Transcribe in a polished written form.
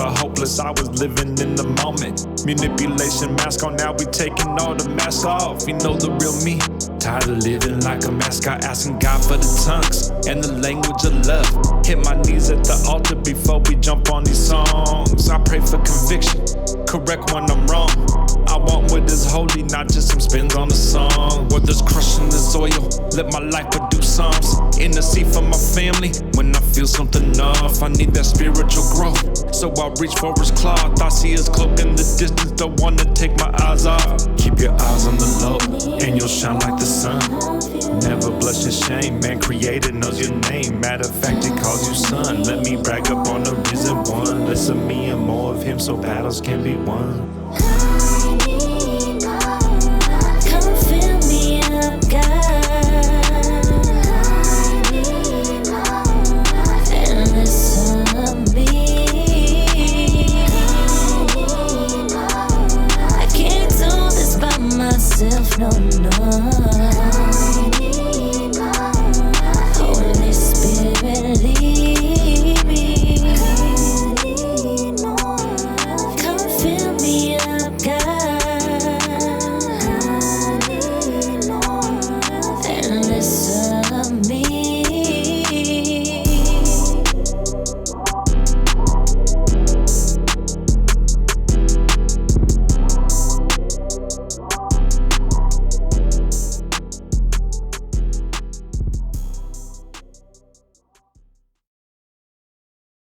so hopeless, I was living in the moment. Manipulation mask on, now we taking all the masks off. You know the real me. Tired of living like a mascot, asking God for the tongues and the language of love. Hit my knees at the altar before we jump on these songs. I pray for conviction, correct when I'm wrong. I want what is holy, not just some spins on a song. Where there's crushing this oil, let my life produce psalms. Intercede for my family when I feel something off. I need that spiritual growth, so I reach for his cloth. I see his cloak in the distance, don't wanna take my eyes off. Keep your eyes on the low, and you'll shine like the sun. Never blush in shame, man created knows your name. Matter of fact, he calls you son. Let me brag up on the risen one. Less of me and more of him, so battles can be won.